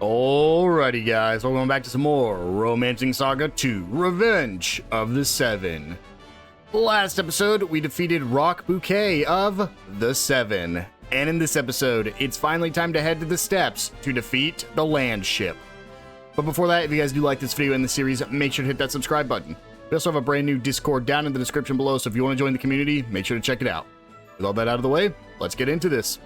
Alrighty guys, welcome back to some more Romancing SaGa 2, Revenge of the Seven. Last episode, we defeated Rock Bouquet of the Seven. And in this episode, it's finally time to head to the steps to defeat the land ship. But before that, if you guys do like this video and the series, make sure to hit that subscribe button. We also have a brand new Discord down in the description below, so if you want to join the community, make sure to check it out. With all that out of the way, let's get into this.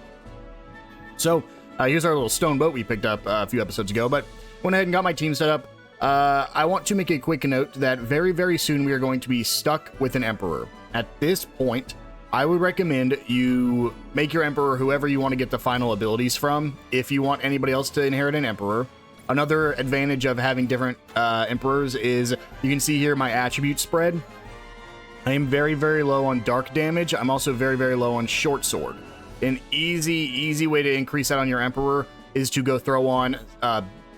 So, here's our little stone boat we picked up a few episodes ago, but went ahead and got my team set up. I want to make a quick note that very soon we are going to be stuck with an emperor. At this point, I would recommend you make your emperor whoever you want to get the final abilities from, if you want anybody else to inherit an emperor. Another advantage of having different emperors is, you can see here my attribute spread. I am very low on dark damage. I'm also very low on short sword. An easy way to increase that on your emperor is to go throw on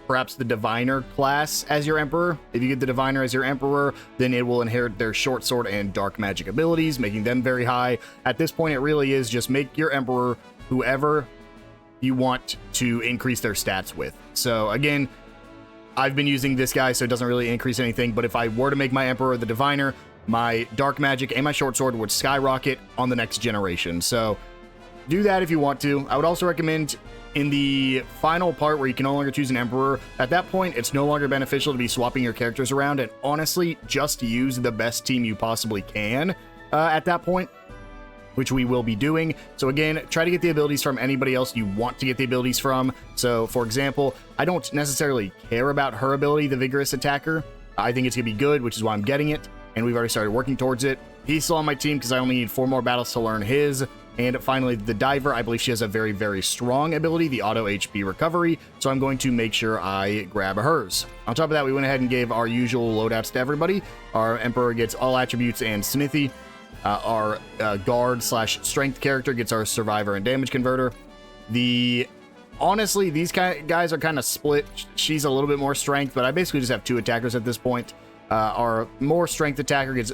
perhaps the diviner class as your emperor. If you get the diviner as your emperor, then it will inherit their short sword and dark magic abilities, making them very high. At this point, it really is just make your emperor whoever you want to increase their stats with. So again, I've been using this guy, so it doesn't really increase anything, but if I were to make my emperor the diviner, my dark magic and my short sword would skyrocket on the next generation. So do that if you want to. I would also recommend in the final part where you can no longer choose an emperor, at that point, it's no longer beneficial to be swapping your characters around, and honestly, just use the best team you possibly can at that point, which we will be doing. So again, try to get the abilities from anybody else you want to get the abilities from. So for example, I don't necessarily care about her ability, the Vigorous Attacker. I think it's gonna be good, which is why I'm getting it, and we've already started working towards it. He's still on my team because I only need 4 more battles to learn his. And finally, the Diver, I believe she has a very strong ability, the auto HP recovery, so I'm going to make sure I grab hers. On top of that, we went ahead and gave our usual loadouts to everybody. Our Emperor gets all attributes and Smithy. Our guard/strength character gets our survivor and damage converter. Honestly, these guys are kind of split. She's a little bit more strength, but I basically just have 2 attackers at this point. Our more strength attacker gets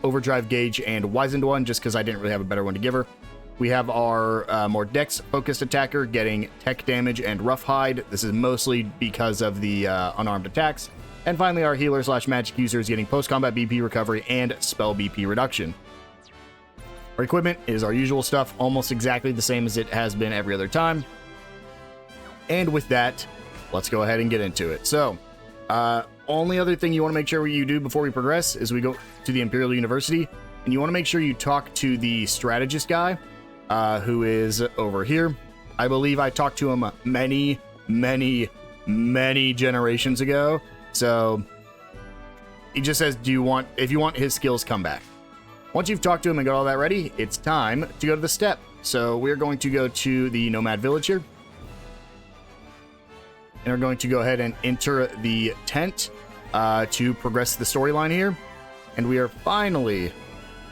overdrive gauge and wizened one, just because I didn't really have a better one to give her. We have our more dex focused attacker getting tech damage and rough hide. This is mostly because of the unarmed attacks. And finally, our healer/magic user is getting post-combat BP recovery and spell BP reduction. Our equipment is our usual stuff, almost exactly the same as it has been every other time. And with that, let's go ahead and get into it. So, only other thing you want to make sure you do before we progress is we go to the Imperial University, and you want to make sure you talk to the strategist guy, who is over here. I believe I talked to him many generations ago. So he just says, if you want his skills, come back. Once you've talked to him and got all that ready, it's time to go to the step. So we're going to go to the Nomad Village here. And we're going to go ahead and enter the tent to progress the storyline here. And we are finally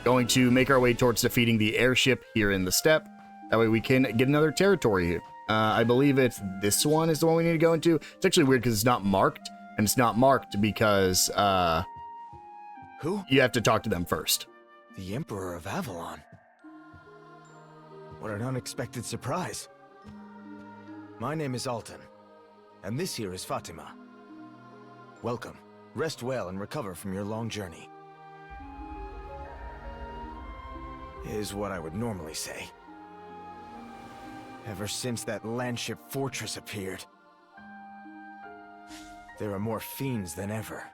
going to make our way towards defeating the airship here in the step. That way we can get another territory here. I believe it's this one is the one we need to go into. It's actually weird because it's not marked. And it's not marked because who? You have to talk to them first. The Emperor of Avalon. What an unexpected surprise. My name is Alton. And this here is Fatima. Welcome. Rest well and recover from your long journey. Is what I would normally say. Ever since that landship fortress appeared, there are more fiends than ever.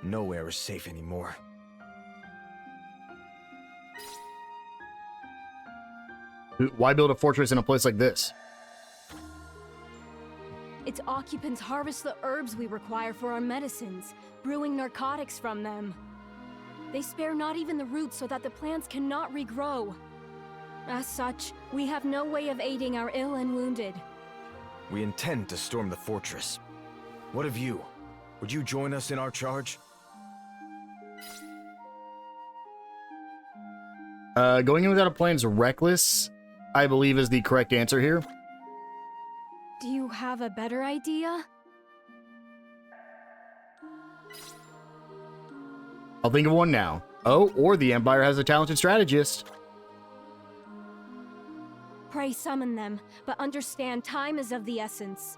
Nowhere is safe anymore. Why build a fortress in a place like this? Its occupants harvest the herbs we require for our medicines, brewing narcotics from them. They spare not even the roots so that the plants cannot regrow. As such, we have no way of aiding our ill and wounded. We intend to storm the fortress. What of you? Would you join us in our charge? Going in without a plan is reckless, I believe, is the correct answer here. Do you have a better idea? I'll think of one now. Oh, or the Empire has a talented strategist. Pray summon them, but understand time is of the essence.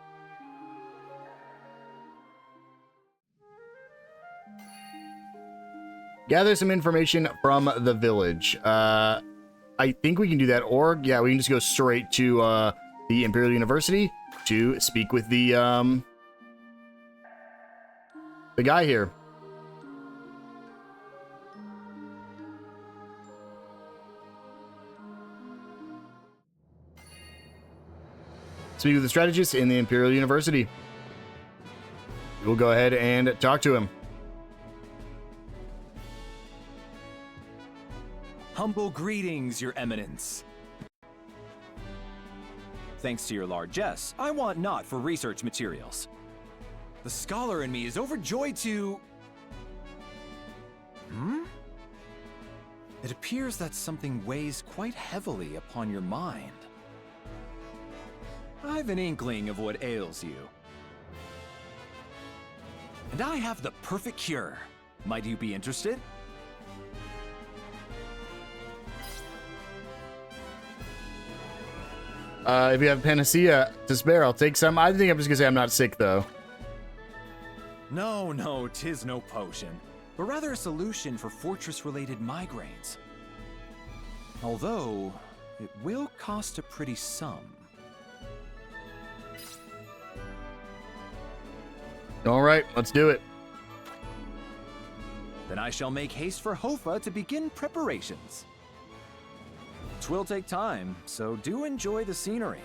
gather some information from the village. I think we can do that, or yeah, we can just go straight to the Imperial University to speak with the guy here. Speak with the strategist in the Imperial University. We'll go ahead and talk to him. Humble greetings, Your Eminence. Thanks to your largesse, I want naught for research materials. The scholar in me is overjoyed to... It appears that something weighs quite heavily upon your mind. I've an inkling of what ails you. And I have the perfect cure. Might you be interested? If you have panacea to spare, I'll take some. I think I'm just gonna say I'm not sick, though. No, 'tis no potion, but rather a solution for fortress-related migraines. Although, it will cost a pretty sum. All right, let's do it. Then I shall make haste for Hofa to begin preparations. 'Twill take time, so do enjoy the scenery.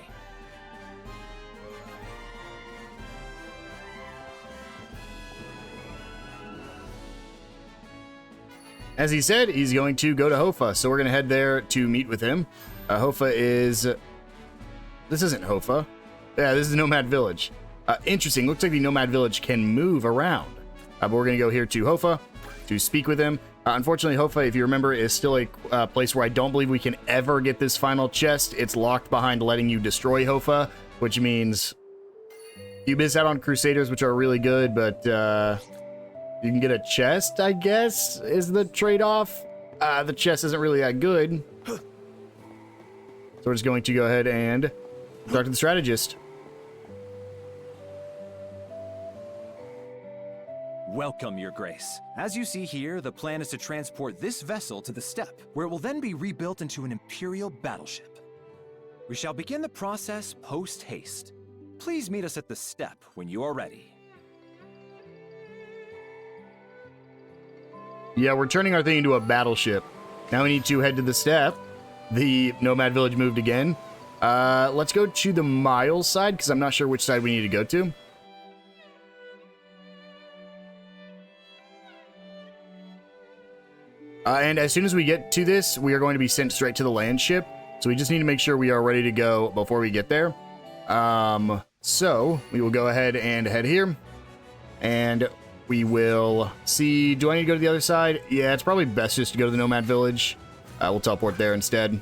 As he said, he's going to go to Hofa, so we're going to head there to meet with him. Hofa is... This isn't Hofa. Yeah, this is Nomad Village. Interesting. Looks like the Nomad Village can move around. But we're going to go here to Hofa to speak with him. Unfortunately, Hofa, if you remember, is still a place where I don't believe we can ever get this final chest. It's locked behind letting you destroy Hofa, which means you miss out on Crusaders, which are really good, but you can get a chest, I guess, is the trade-off. The chest isn't really that good. So we're just going to go ahead and talk to the strategist. Welcome, Your Grace. As you see here, the plan is to transport this vessel to the steppe, where it will then be rebuilt into an Imperial battleship. We shall begin the process post-haste. Please meet us at the steppe when you are ready. Yeah, we're turning our thing into a battleship. Now we need to head to the steppe. The Nomad Village moved again. Let's go to the Miles side, because I'm not sure which side we need to go to. And as soon as we get to this, we are going to be sent straight to the land ship. So we just need to make sure we are ready to go before we get there. So we will go ahead and head here. And we will see... Do I need to go to the other side? Yeah, it's probably best just to go to the Nomad Village. We'll teleport there instead.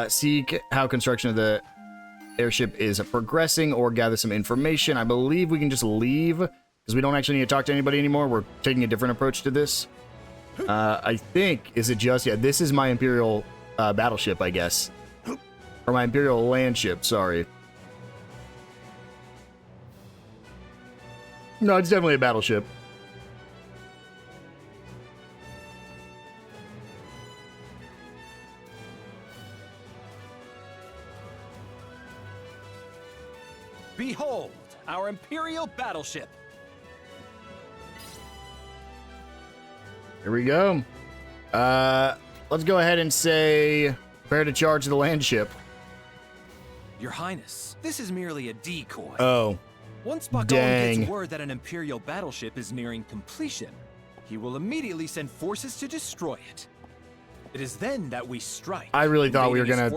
Seek how construction of the airship is progressing or gather some information. I believe we can just leave because we don't actually need to talk to anybody anymore. We're taking a different approach to this. I think, is it just... Yeah, this is my Imperial battleship, I guess. Or my Imperial land ship, sorry. No, it's definitely a battleship. Behold, our Imperial battleship. Here we go. Let's go ahead and say, prepare to charge the land ship. Your Highness, this is merely a decoy. Oh. Once Bakon gets word that an Imperial battleship is nearing completion, he will immediately send forces to destroy it. It is then that we strike. I really thought we were gonna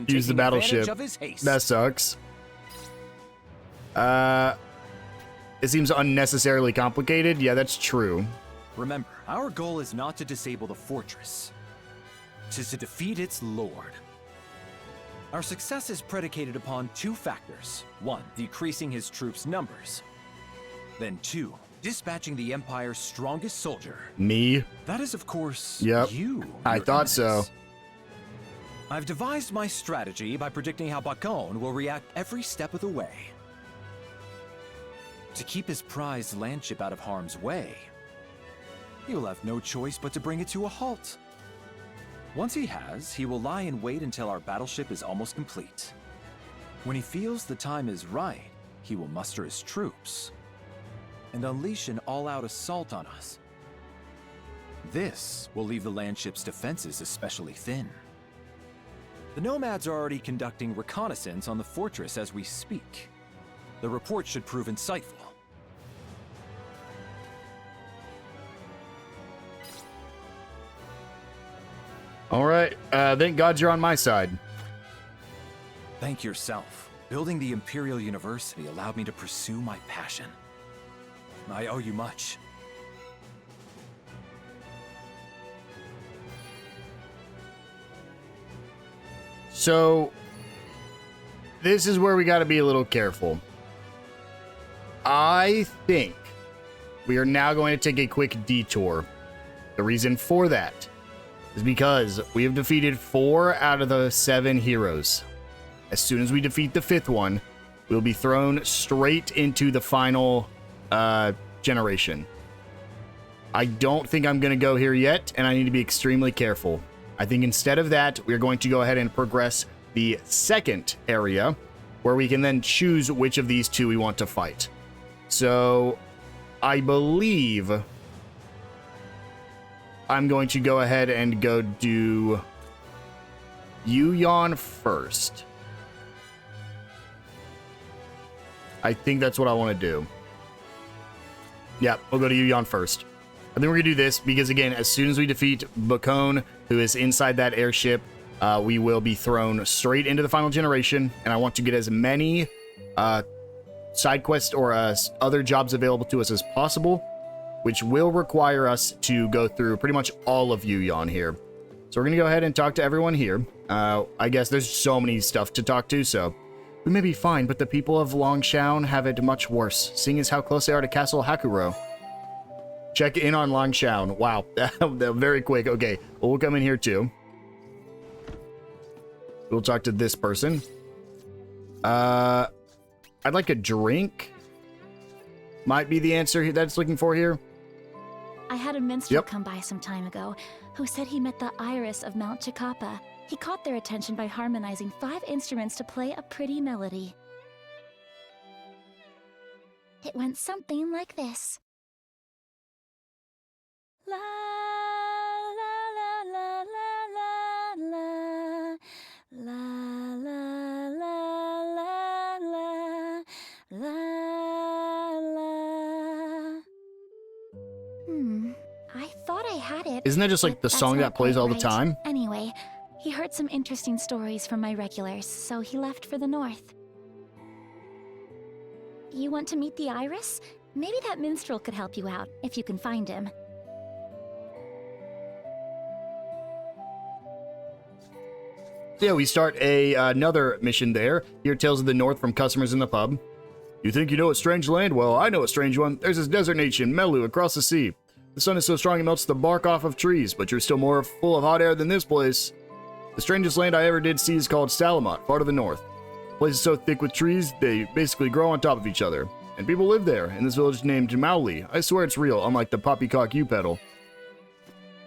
use the battleship. That sucks. It seems unnecessarily complicated. Yeah, that's true. Remember, our goal is not to disable the fortress. It is to defeat its lord. Our success is predicated upon two factors. One, decreasing his troops' numbers. Then two, dispatching the Empire's strongest soldier. Me? That is, of course, yep. you. I thought so. I've devised my strategy by predicting how Bakon will react every step of the way. To keep his prized landship out of harm's way, he will have no choice but to bring it to a halt. Once he has, he will lie in wait until our battleship is almost complete. When he feels the time is right, he will muster his troops and unleash an all-out assault on us. This will leave the landship's defenses especially thin. The nomads are already conducting reconnaissance on the fortress as we speak. The report should prove insightful. All right, thank God you're on my side. Thank yourself. Building the Imperial University allowed me to pursue my passion. I owe you much. So, this is where we got to be a little careful. I think we are now going to take a quick detour. The reason for that is because we have defeated 4 out of the 7 heroes. As soon as we defeat the 5th one, we'll be thrown straight into the final generation. I don't think I'm going to go here yet, and I need to be extremely careful. I think instead of that, we're going to go ahead and progress the 2nd area, where we can then choose which of these 2 we want to fight. So, I believe I'm going to go ahead and go do Yuyan first. I think that's what I want to do. Yeah, we'll go to Yuyan first. I think we're going to do this because, again, as soon as we defeat Bacone, who is inside that airship, we will be thrown straight into the final generation, and I want to get as many side quests or other jobs available to us as possible, which will require us to go through pretty much all of Yuyan here. So we're going to go ahead and talk to everyone here. I guess there's so many stuff to talk to, so we may be fine, but the people of Longshan have it much worse, seeing as how close they are to Castle Hakuro. Check in on Longshan. Wow, very quick. Okay, well, we'll come in here too. We'll talk to this person. I'd like a drink. Might be the answer that it's looking for here. I had a minstrel come by some time ago who said he met the Iris of Mount Chicapa. He caught their attention by harmonizing 5 instruments to play a pretty melody. It went something like this. La la la la la la la la la la la la la. I thought I had it. Isn't that just like the song that plays all the time? Anyway, he heard some interesting stories from my regulars, so he left for the north. You want to meet the Iris? Maybe that minstrel could help you out, if you can find him. Yeah, we start another mission there. Hear tales of the north from customers in the pub. You think you know a strange land? Well, I know a strange one. There's this desert nation, Melu, across the sea. The sun is so strong it melts the bark off of trees, but you're still more full of hot air than this place. The strangest land I ever did see is called Salamat, far to the north. The place is so thick with trees, they basically grow on top of each other. And people live there, in this village named Mauli. I swear it's real, unlike the poppycock you peddle.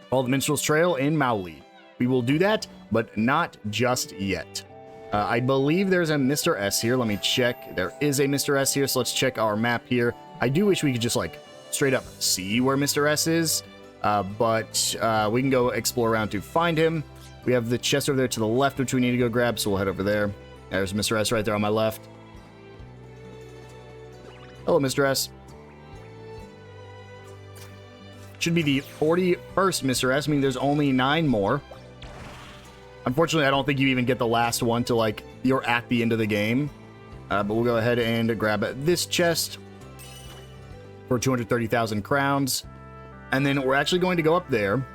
Follow the minstrel's trail in Mauli. We will do that, but not just yet. I believe there's a Mr. S here. Let me check. There is a Mr. S here, so let's check our map here. I do wish we could just, like, straight up see where Mr. S is, but we can go explore around to find him. We have the chest over there to the left, which we need to go grab, so we'll head over there. There's Mr. S right there on my left. Hello, Mr. S. Should be the 41st Mr. S, meaning there's only 9 more. Unfortunately, I don't think you even get the last one till, like, you're at the end of the game. But we'll go ahead and grab this chest for 230,000 crowns. And then we're actually going to go up there.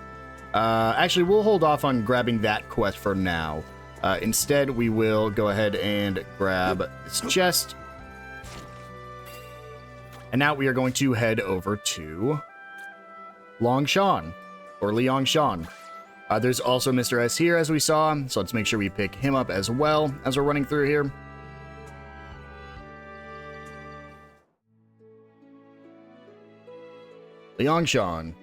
Actually, we'll hold off on grabbing that quest for now. Instead, we will go ahead and grab this chest. And now we are going to head over to Longshan, or Liangshan. There's also Mr. S here, as we saw, so let's make sure we pick him up as well as we're running through here. Liangshan.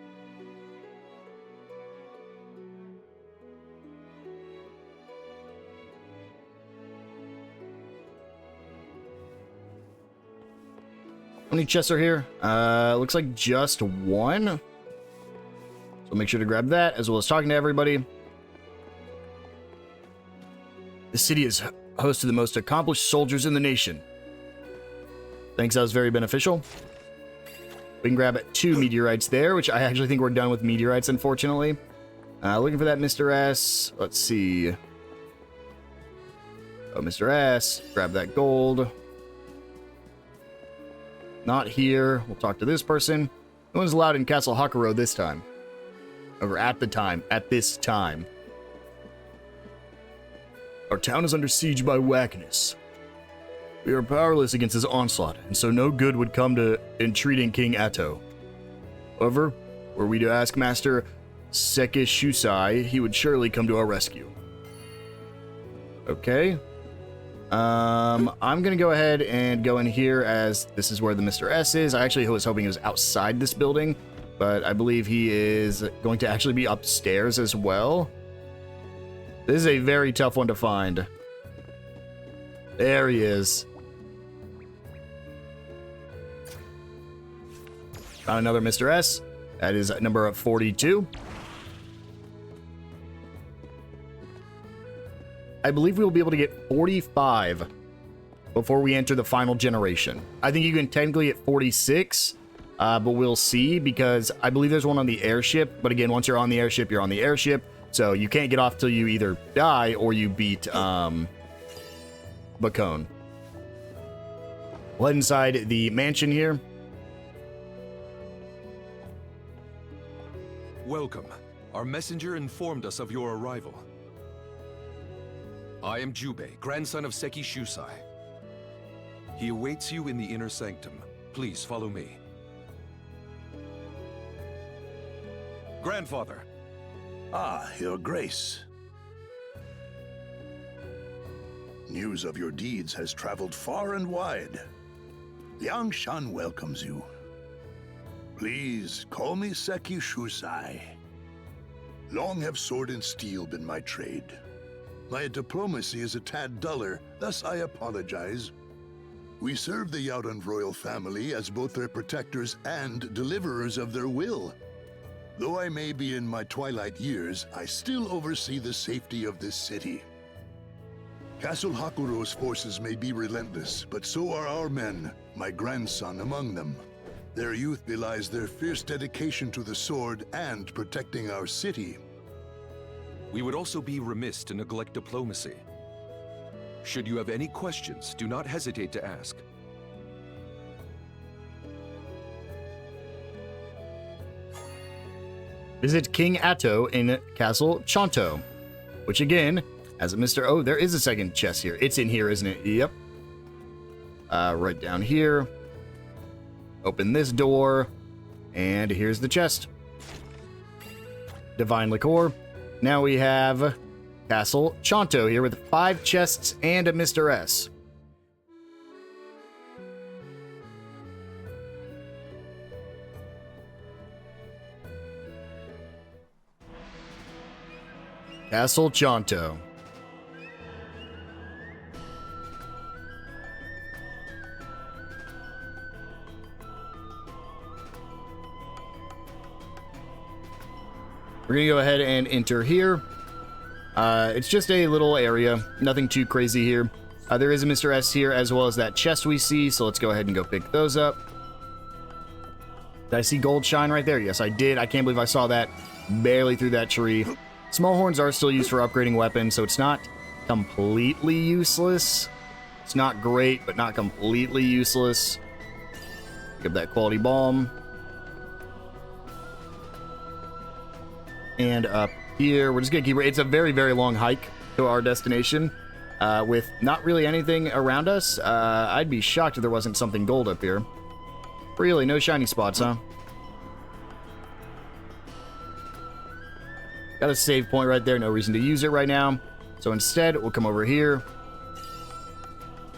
How many chests are here? Looks like just one. So make sure to grab that, as well as talking to everybody. The city is host to the most accomplished soldiers in the nation. Thanks, that was very beneficial. We can grab 2 meteorites there, which I actually think we're done with meteorites, unfortunately. Looking for that Mr. S. Let's see. Oh, Mr. S. Grab that gold. Not here. We'll talk to this person. No one's allowed in Castle Hakuro this time. Or at this time. Our town is under siege by Wackness. We are powerless against his onslaught, and so no good would come to entreating King Atto. However, were we to ask Master SaGa Shusai, he would surely come to our rescue. Okay. I'm gonna go ahead and go in here, as this is where the Mr. S is. I actually was hoping he was outside this building, but I believe he is going to actually be upstairs as well. This is a very tough one to find. There he is. Found another Mr. S. That is number 42. I believe we will be able to get 45 before we enter the final generation. I think you can technically get 46, but we'll see, because I believe there's one on the airship. But again, once you're on the airship, you're on the airship. So you can't get off till you either die or you beat Bacone. We'll head inside the mansion here. Welcome. Our messenger informed us of your arrival. I am Jubei, grandson of Seki Shusai. He awaits you in the inner sanctum. Please follow me. Grandfather. Ah, Your Grace. News of your deeds has traveled far and wide. Liangshan welcomes you. Please, call me Seki Shusai. Long have sword and steel been my trade. My diplomacy is a tad duller, thus I apologize. We serve the Yaodan royal family as both their protectors and deliverers of their will. Though I may be in my twilight years, I still oversee the safety of this city. Castle Hakuro's forces may be relentless, but so are our men, my grandson among them. Their youth belies their fierce dedication to the sword and protecting our city. We would also be remiss to neglect diplomacy. Should you have any questions, do not hesitate to ask. Visit King Atto in Castle Chanto, which again, as a Mr. Oh, there is a second chest here. It's in here, isn't it? Yep. Right down here. Open this door, and here's the chest. Divine Liquor. Now we have Castle Chanto here with 5 chests and a Mr. S. Castle Chanto. We're going to go ahead and enter here. It's just a little area. Nothing too crazy here. There is a Mr. S here, as well as that chest we see, so let's go ahead and go pick those up. Did I see gold shine right there? Yes, I did. I can't believe I saw that barely through that tree. Small horns are still used for upgrading weapons, so it's not completely useless. It's not great, but not completely useless. Pick up that quality balm. And up here, we're just gonna keep. It's a very, very long hike to our destination, with not really anything around us. I'd be shocked if there wasn't something gold up here. Really, no shiny spots, huh? Got a save point right there. No reason to use it right now. So instead, we'll come over here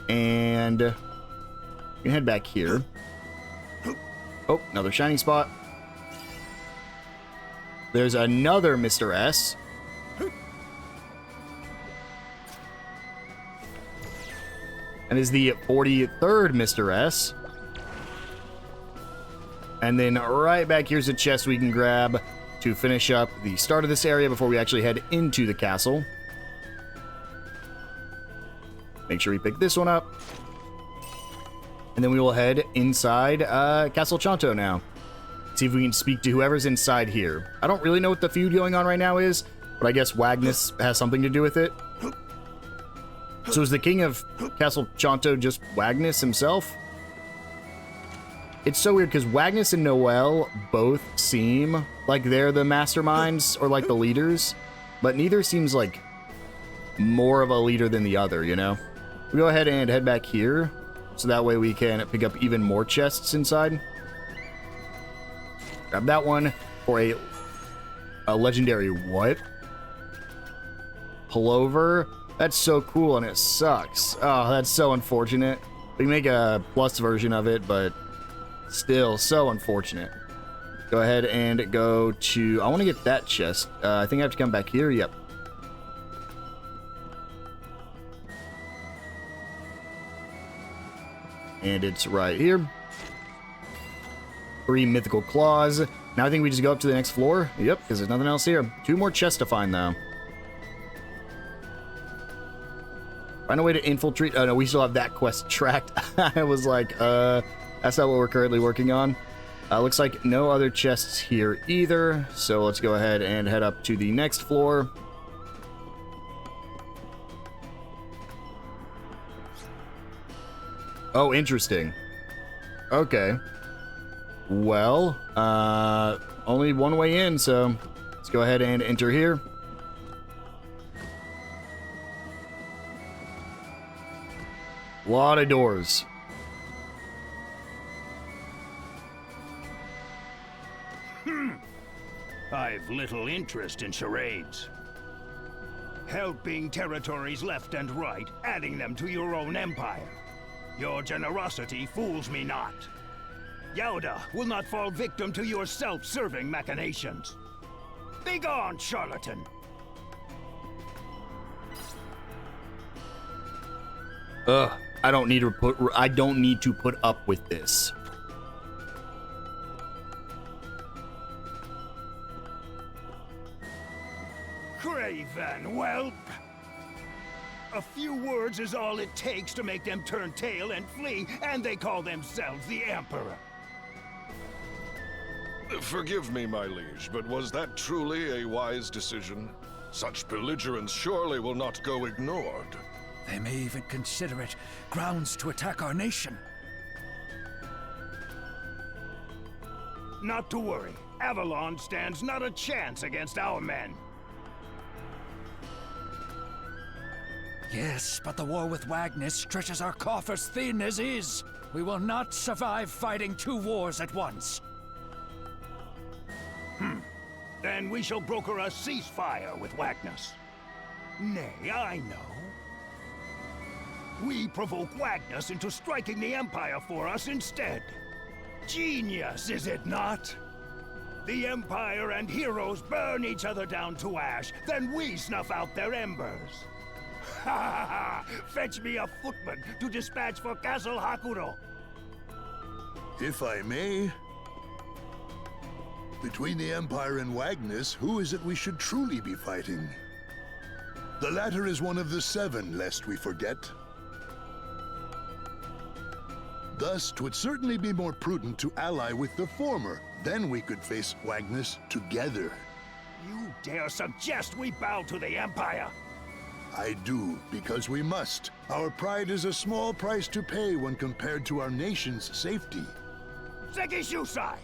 and we can head back here. Oh, another shiny spot. There's another Mr. S. And is the 43rd Mr. S. And then right back here's a chest we can grab to finish up the start of this area before we actually head into the castle. Make sure we pick this one up. And then we will head inside Castle Chanto now. See if we can speak to whoever's inside here. I don't really know what the feud going on right now is, but I guess Wagnus has something to do with it. So is the king of Castle Chanto just Wagnus himself? It's so weird because Wagnus and Noel both seem like they're the masterminds or like the leaders, but neither seems like more of a leader than the other, you know? We go ahead and head back here, so that way we can pick up even more chests inside. Grab that one for a legendary what? Pullover? That's so cool and it sucks. Oh, that's so unfortunate. We can make a plus version of it, but still so unfortunate. Go ahead and go to... I want to get that chest. I think I have to come back here. Yep. And it's right here. 3 mythical claws. Now I think we just go up to the next floor. Yep, because there's nothing else here. 2 more chests to find, though. Find a way to infiltrate... Oh, no, we still have that quest tracked. I was like, that's not what we're currently working on. Looks like no other chests here either. So let's go ahead and head up to the next floor. Oh, interesting. Okay. Well, only one way in, so let's go ahead and enter here. A lot of doors. I've little interest in charades. Helping territories left and right, adding them to your own empire. Your generosity fools me not. Yauda will not fall victim to your self-serving machinations. Begone, charlatan! I don't need to put up with this. Craven whelp! A few words is all it takes to make them turn tail and flee, and they call themselves the Emperor. Forgive me, my liege, but was that truly a wise decision? Such belligerence surely will not go ignored. They may even consider it grounds to attack our nation. Not to worry. Avalon stands not a chance against our men. Yes, but the war with Wagnus stretches our coffers thin as is. We will not survive fighting 2 wars at once. Then we shall broker a ceasefire with Wagnus. Nay, I know. We provoke Wagnus into striking the Empire for us instead. Genius, is it not? The Empire and heroes burn each other down to ash, then we snuff out their embers. Ha ha ha! Fetch me a footman to dispatch for Castle Hakuro. If I may, between the Empire and Wagnus, who is it we should truly be fighting? The latter is one of the 7, lest we forget. Thus, 'twould certainly be more prudent to ally with the former. Then we could face Wagnus together. You dare suggest we bow to the Empire? I do, because we must. Our pride is a small price to pay when compared to our nation's safety. Sekishusai!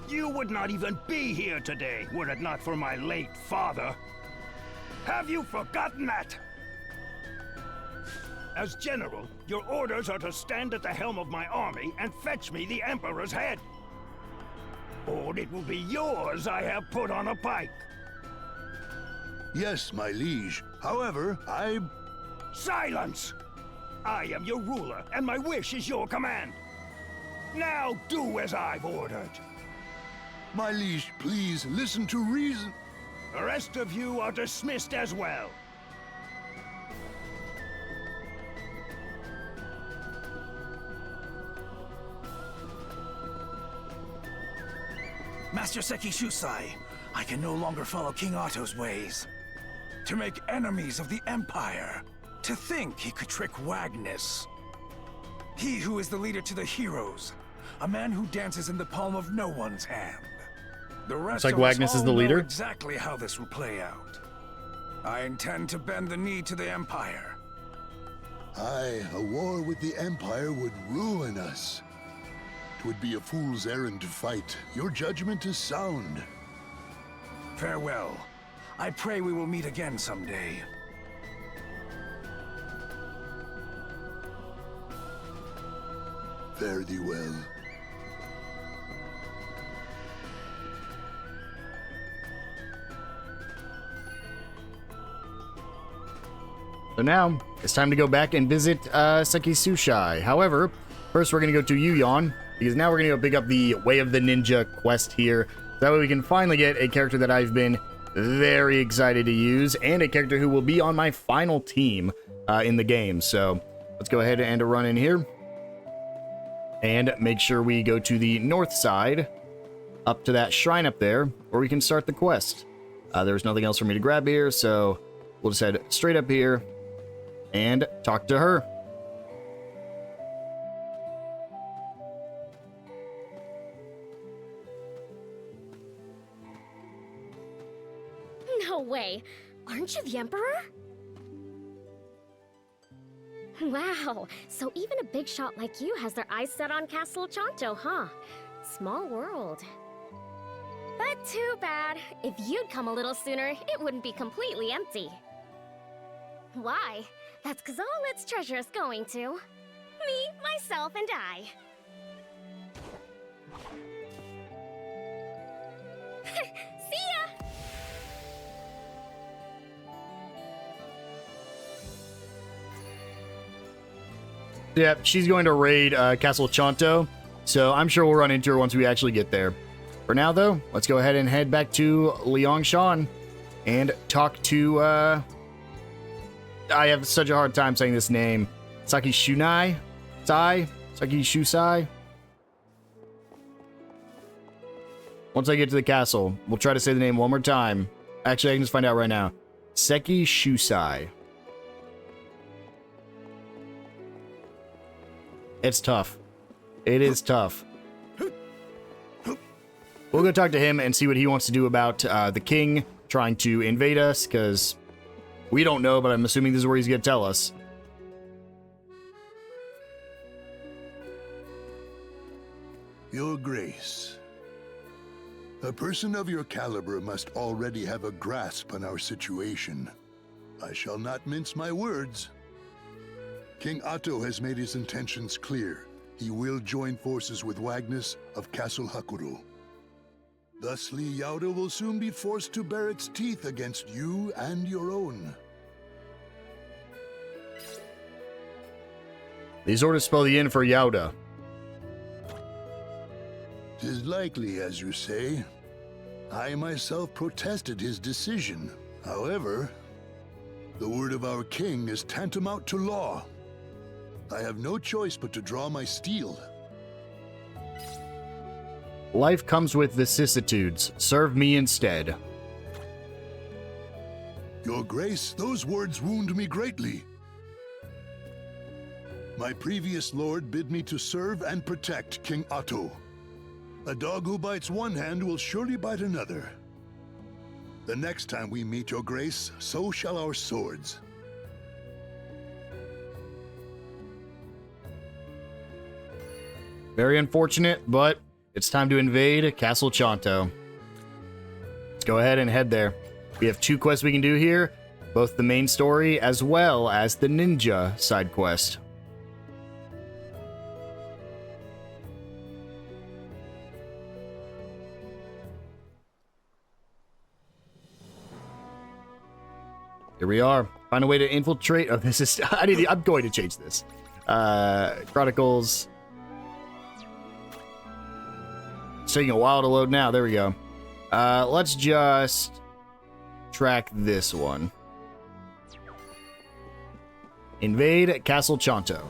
You would not even be here today were it not for my late father. Have you forgotten that? As general, your orders are to stand at the helm of my army and fetch me the Emperor's head. Or it will be yours I have put on a pike. Yes, my liege. However, Silence! I am your ruler, and my wish is your command. Now do as I've ordered. My liege, please listen to reason. The rest of you are dismissed as well. Master Seki Shusai, I can no longer follow King Otto's ways. To make enemies of the Empire. To think he could trick Wagnus. He who is the leader to the heroes. A man who dances in the palm of no one's hand. The rest like of Wagnus us is all the know leader? exactly how this will play out. I intend to bend the knee to the Empire. Aye, a war with the Empire would ruin us. 'Twould be a fool's errand to fight. Your judgment is sound. Farewell. I pray we will meet again someday. Fare thee well. So now, it's time to go back and visit Seki Shusai. However, first we're going to go to Yuyon, because now we're going to go pick up the Way of the Ninja quest here. That way we can finally get a character that I've been very excited to use, and a character who will be on my final team in the game. So let's go ahead and run in here. And make sure we go to the north side, up to that shrine up there, where we can start the quest. There's nothing else for me to grab here, so we'll just head straight up here and talk to her. No way! Aren't you the Emperor? Wow, so even a big shot like you has their eyes set on Castle Chanto, huh? Small world. But too bad. If you'd come a little sooner, it wouldn't be completely empty. Why? That's 'cause all its treasure is going to... me, myself, and I. See ya! Yeah, she's going to raid Castle Chanto, so I'm sure we'll run into her once we actually get there. For now, though, let's go ahead and head back to Liangshan and talk to, I have such a hard time saying this name. Saki Shunai? Saki Shusai? Once I get to the castle, we'll try to say the name one more time. Actually, I can just find out right now. Seki Shusai. It's tough. It is tough. We'll go talk to him and see what he wants to do about the king trying to invade us, because we don't know, but I'm assuming this is where he's going to tell us. Your Grace, a person of your caliber must already have a grasp on our situation. I shall not mince my words. King Otto has made his intentions clear. He will join forces with Wagnus of Castle Hakuro. Thusly, Yauda will soon be forced to bare its teeth against you and your own. These orders spell the end for Yauda. 'Tis likely, as you say. I myself protested his decision. However, the word of our king is tantamount to law. I have no choice but to draw my steel. Life comes with vicissitudes. Serve me instead. Your Grace, those words wound me greatly. My previous lord bid me to serve and protect King Otto. A dog who bites one hand will surely bite another. The next time we meet, Your Grace, so shall our swords. Very unfortunate, but it's time to invade Castle Chanto. Let's go ahead and head there. We have 2 quests we can do here, both the main story as well as the ninja side quest. Here we are. Find a way to infiltrate. Oh, this is... I'm going to change this. Chronicles... It's taking a while to load now. There we go. Let's just track this one. Invade Castle Chanto.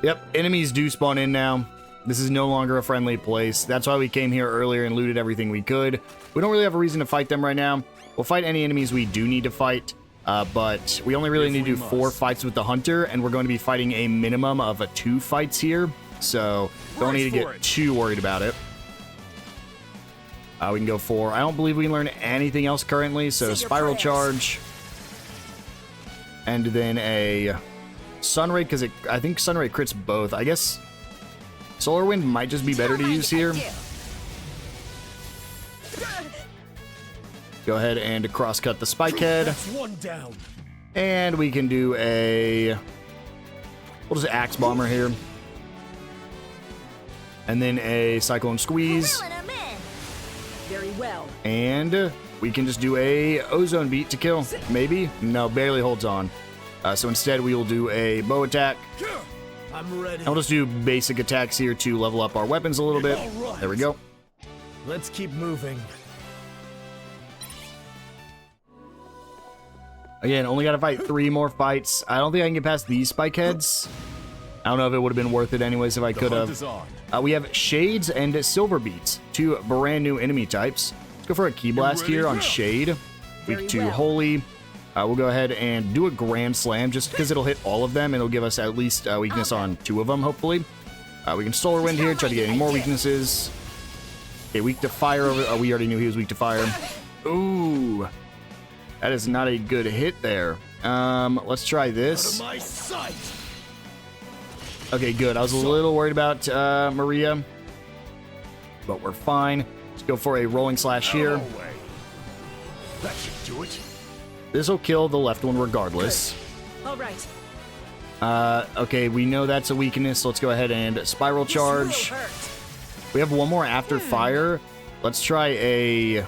Yep, enemies do spawn in now. This is no longer a friendly place. That's why we came here earlier and looted everything we could. We don't really have a reason to fight them right now. We'll fight any enemies we do need to fight, but we only really need to do 4 fights with the hunter, and we're going to be fighting a minimum of 2 fights here, so don't need to get too worried about it. We can go for... I don't believe we can learn anything else currently, so Spiral Charge. And then a Sunray, because I think Sunray crits both. I guess Solar Wind might just be better to use here. Go ahead and cross-cut the Spike Head. And we can do a... We'll just Axe Bomber here. And then a Cyclone Squeeze. Very well. And we can just do a Ozone Beat to kill. Maybe? No, barely holds on. So instead, we will do a Bow Attack. I'm ready. I'll just do basic attacks here to level up our weapons a little bit. Right. There we go. Let's keep moving. Again, only got to fight 3 more fights. I don't think I can get past these Spike Heads. I don't know if it would have been worth it anyways if I could have. We have Shades and Silver Beats, 2 brand new enemy types. Let's go for a Key Blast here on Shade. Weak to Holy. We'll go ahead and do a Grand Slam just because it'll hit all of them and it'll give us at least weakness on 2 of them, hopefully. We can Solar Wind here, try to get any more weaknesses. Okay, weak to Fire. We already knew he was weak to Fire. Ooh. That is not a good hit there. Let's try this. Out of my sight. Okay, good. I was a little worried about Maria, but we're fine. Let's go for a Rolling Slash here. That should do it. This will kill the left one regardless. All right. Okay, we know that's a weakness, so let's go ahead and Spiral Charge. We have one more after Fire. Let's try a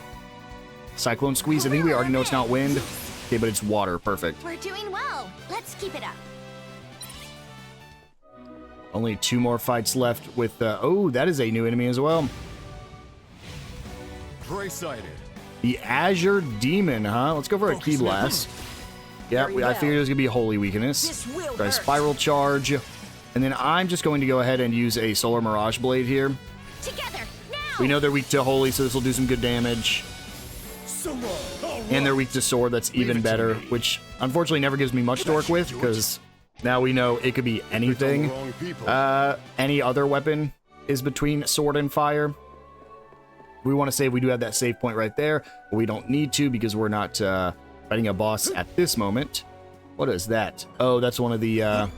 Cyclone Squeeze. I think we already know it's not wind. Okay, but it's water. Perfect. We're doing well. Let's keep it up. Only 2 more fights left with... oh, that is a new enemy as well. Prey-sighted. The Azure Demon, huh? Let's go for a Key Blast. Yeah, I figured it was going to be a Holy Weakness. Try Spiral Charge. And then I'm just going to go ahead and use a Solar Mirage Blade here. Together, now! We know they're weak to Holy, so this will do some good damage. And they're weak to Sword, that's even better, which unfortunately never gives me much to work with, because now we know it could be anything. Any other weapon is between Sword and Fire. We want to save, we do have that save point right there, but we don't need to because we're not fighting a boss at this moment. What is that? Oh, that's one of the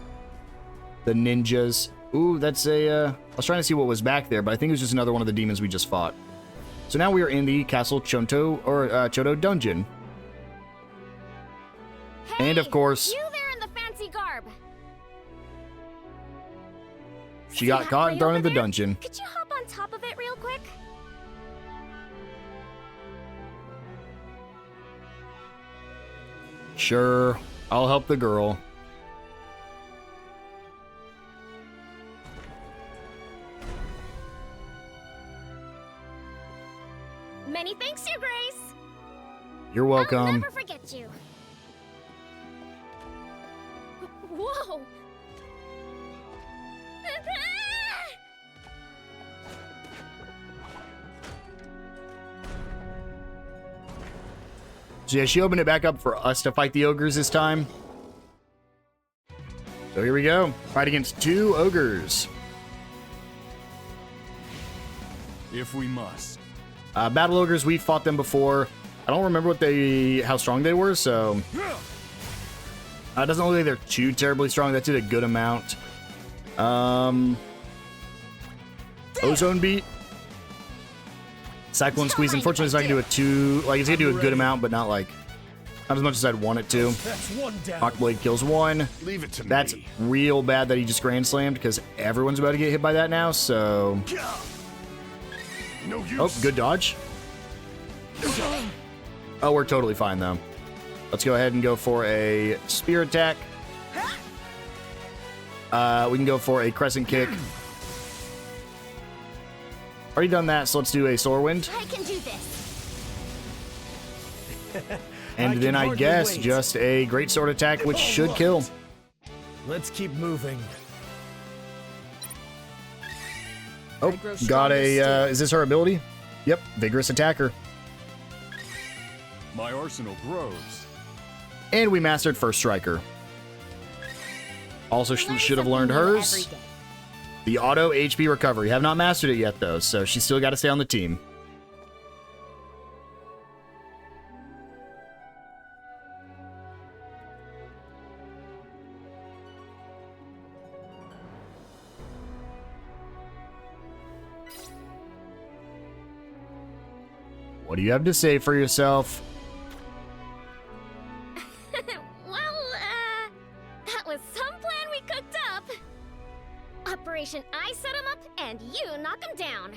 ninjas. Ooh, that's a... I was trying to see what was back there, but I think it was just another one of the demons we just fought. So now we are in the Castle Chonto, or Choto dungeon. Hey, and of course... you there in the fancy garb. She got caught and thrown in the dungeon. Could you hop on top of it real quick? Sure, I'll help the girl. Many thanks, Your Grace. You're welcome. I'll never forget you. Whoa! So yeah, she opened it back up for us to fight the ogres this time. So here we go. Fight against 2 ogres. If we must. Battle ogres, we fought them before. I don't remember how strong they were, so... it doesn't look like they're too terribly strong. That did a good amount. Ozone Beat. Cyclone Squeeze. Unfortunately, it's not gonna do it's gonna do a good amount, but not as much as I'd want it to. Rock Blade kills 1. Leave it to me. That's real bad that he just Grand Slammed, because everyone's about to get hit by that now, so... No use. Oh, good dodge. Oh, we're totally fine, though. Let's go ahead and go for a Spear Attack. We can go for a Crescent Kick. Already done that, so let's do a Solar Wind. I can do this. And then I guess just a Great Sword attack, which should kill. Let's keep moving. Oh, got a, is this her ability? Yep, Vigorous Attacker. My arsenal grows. And we mastered First Striker. Also should have learned hers. The auto HP recovery. Have not mastered it yet, though, so she's still got to stay on the team. What do you have to say for yourself? That was some plan we cooked up. Operation I set him up, and you knock him down.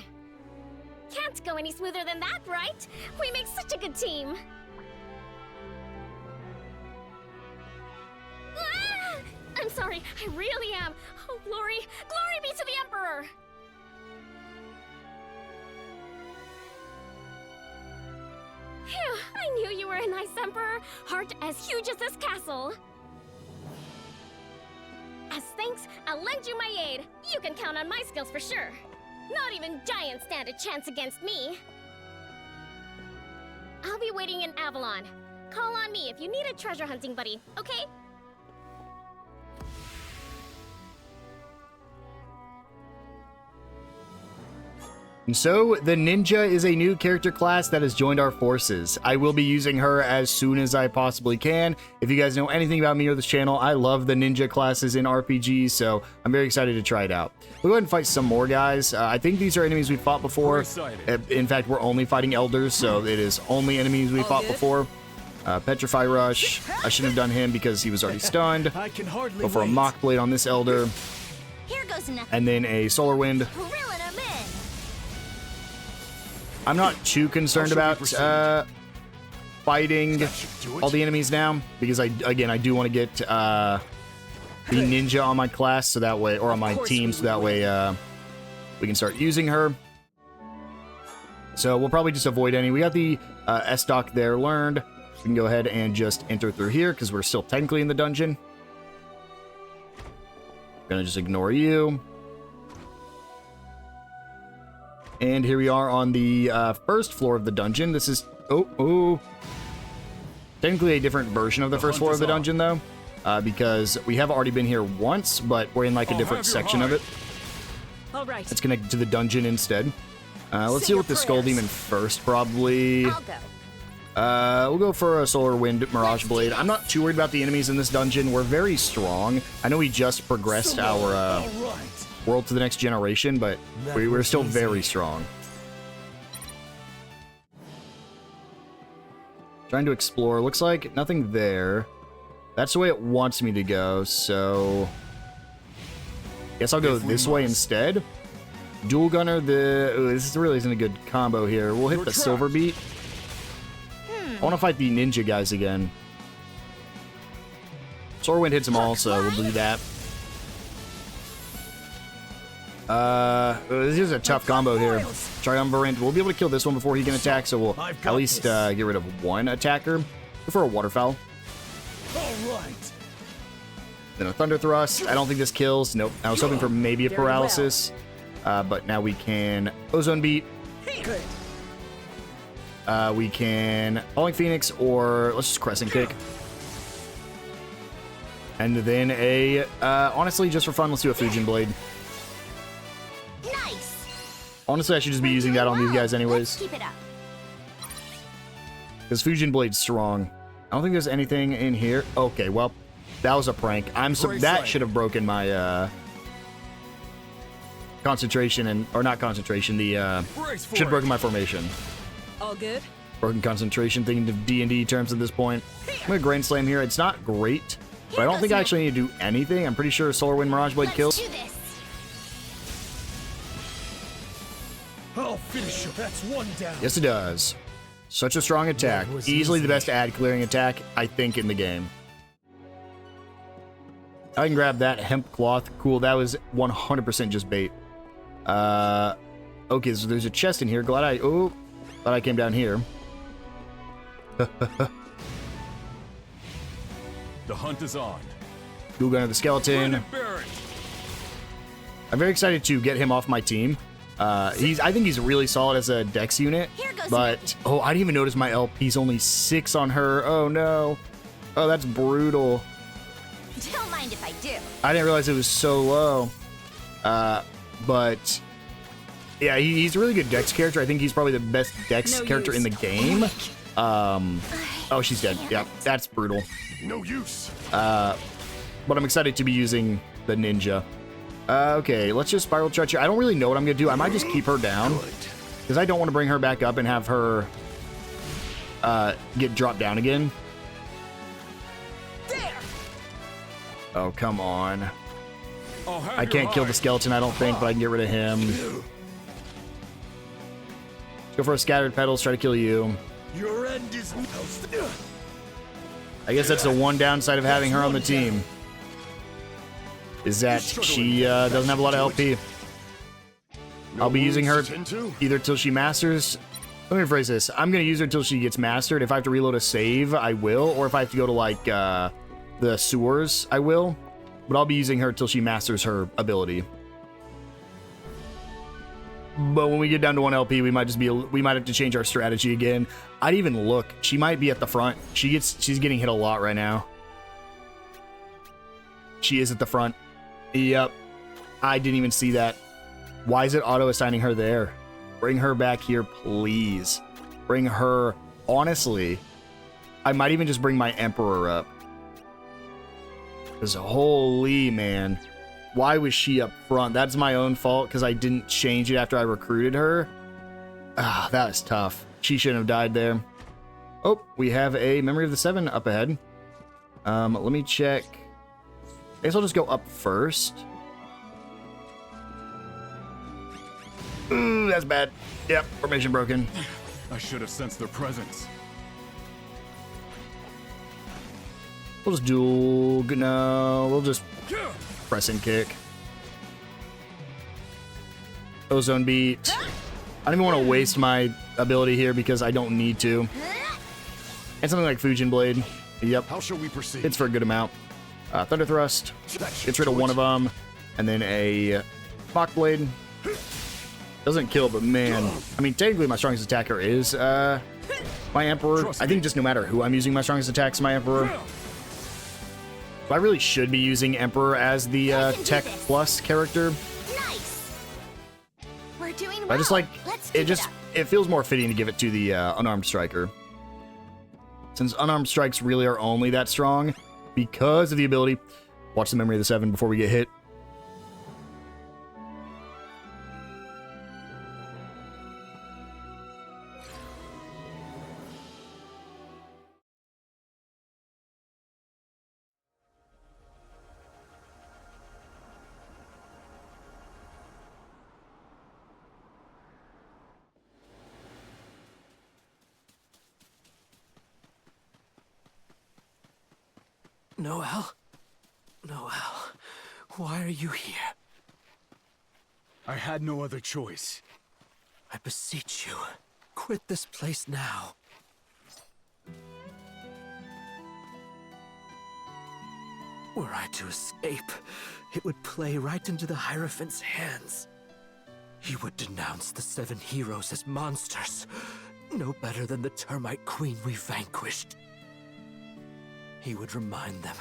Can't go any smoother than that, right? We make such a good team. Ah! I'm sorry, I really am. Oh, glory be to the Emperor! Phew, I knew you were a nice Emperor. Heart as huge as this castle. As thanks, I'll lend you my aid. You can count on my skills for sure. Not even giants stand a chance against me. I'll be waiting in Avalon. Call on me if you need a treasure hunting buddy, okay? And so, the Ninja is a new character class that has joined our forces. I will be using her as soon as I possibly can. If you guys know anything about me or this channel, I love the Ninja classes in RPGs, so I'm very excited to try it out. We'll go ahead and fight some more guys. I think these are enemies we've fought before. In fact, we're only fighting Elders, so it is only enemies we fought before. Petrify Rush. I shouldn't have done him because he was already stunned. Go for a Mock Blade on this Elder. Here goes nothing. And then a Solar Wind. I'm not too concerned about fighting all the enemies now, because I do want to get the Ninja on my class, so that way, or on my team, so that way we can start using her. So we'll probably just avoid any. We got the S-Dock there learned. We can go ahead and just enter through here, because we're still technically in the dungeon. Gonna just ignore you. And here we are on the first floor of the dungeon. This is, technically a different version of the first floor of the dungeon, though, because we have already been here once, but we're in like a different section of it. All right. Let's connect to the dungeon instead. Let's deal with the Skull Demon first, probably. We'll go for a Solar Wind Mirage Blade. I'm not too worried about the enemies in this dungeon. We're very strong. I know we just progressed our world to the next generation, but we're still very strong. Trying to explore. Looks like nothing there. That's the way it wants me to go, so guess I'll go this way instead. Dual Gunner, this really isn't a good combo here. We'll hit the Silver Beat. I want to fight the Ninja guys again. Solar Wind hits them all, so we'll do that. This is a tough combo here. Triumvirate. We'll be able to kill this one before he can attack, so we'll at least get rid of one attacker. Go for a Waterfowl. Then a Thunder Thrust. I don't think this kills. Nope. I was hoping for maybe a Paralysis. But now we can Ozone Beat. We can Falling Phoenix, or let's just Crescent Kick. And then a, honestly, just for fun, let's do a Fusion Blade. Honestly, I should just be using that on these guys anyways. Because Fusion Blade's strong. I don't think there's anything in here. Okay, well, that was a prank. That should have broken my concentration, or not concentration, should have broken my formation. All good? Broken concentration, thinking of D&D terms at this point. I'm gonna Grand Slam here. It's not great, but I don't think I actually need to do anything. I'm pretty sure Solar Wind Mirage Blade kills. I'll finish you. That's one down. Yes, it does. Such a strong attack. Easily the best ad clearing attack, I think, in the game. I can grab that hemp cloth. Cool, that was 100% just bait. Okay, so there's a chest in here. Glad I came down here. The hunt is on. Ghoul Gunner the Skeleton. I'm very excited to get him off my team. I think he's really solid as a dex unit. But, oh, I didn't even notice my LP's only 6 on her. Oh, no. Oh, that's brutal. Don't mind if I do. I didn't realize it was so low. But, yeah, he's a really good dex character. I think he's probably the best dex character in the game. Oh, she's dead. Yeah, that's brutal. No use. But I'm excited to be using the ninja. Okay, let's just spiral charge here. I don't really know what I'm going to do. I might just keep her down. Because I don't want to bring her back up and have her get dropped down again. There. Oh, come on. I can't kill the skeleton, I don't think, but I can get rid of him. Let's go for a scattered petals, try to kill you. Your end is... I guess that's the one downside of having her on the team. Is that she doesn't have a lot of LP. I'll be using her either till she masters... Let me rephrase this. I'm going to use her till she gets mastered. If I have to reload a save, I will. Or if I have to go to, like, the sewers, I will. But I'll be using her till she masters her ability. But when we get down to 1 LP, we might have to change our strategy again. I'd even look. She might be at the front. She's getting hit a lot right now. She is at the front. Yep. I didn't even see that. Why is it auto-assigning her there? Bring her back here, please. Bring her... Honestly, I might even just bring my Emperor up. Because holy man. Why was she up front? That's my own fault because I didn't change it after I recruited her. Ah, that was tough. She shouldn't have died there. Oh, we have a Memory of the Seven up ahead. Let me check. I guess I'll just go up first. Ooh, that's bad. Yep, formation broken. I should have sensed their presence. We'll just duel. No, we'll just press and kick. Ozone beat. I don't even want to waste my ability here because I don't need to. And something like Fujin Blade. Yep. How shall we proceed? It's for a good amount. Thunder Thrust. Gets rid of one of them. And then a Mock Blade. Doesn't kill, but man. I mean, technically my strongest attacker is my Emperor. I think just no matter who I'm using, my strongest attack is my Emperor. So I really should be using Emperor as the Tech Plus character. Nice. We're doing well. I just like it. It feels more fitting to give it to the unarmed striker. Since unarmed strikes really are only that strong because of the ability. Watch the Memory of the Seven before we get hit. Noel? Noel, why are you here? I had no other choice. I beseech you, quit this place now. Were I to escape, it would play right into the Hierophant's hands. He would denounce the 7 heroes as monsters, no better than the termite queen we vanquished. He would remind them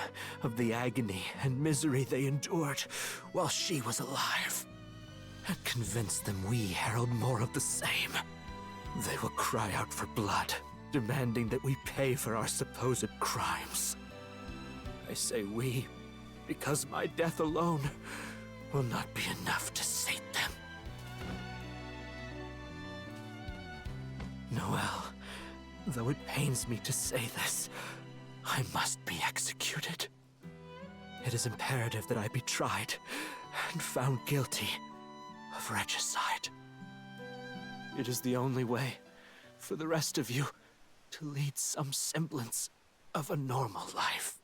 of the agony and misery they endured while she was alive, and convince them we herald more of the same. They will cry out for blood, demanding that we pay for our supposed crimes. I say we, because my death alone will not be enough to sate them. Noel, though it pains me to say this, I must be executed. It is imperative that I be tried and found guilty of regicide. It is the only way for the rest of you to lead some semblance of a normal life.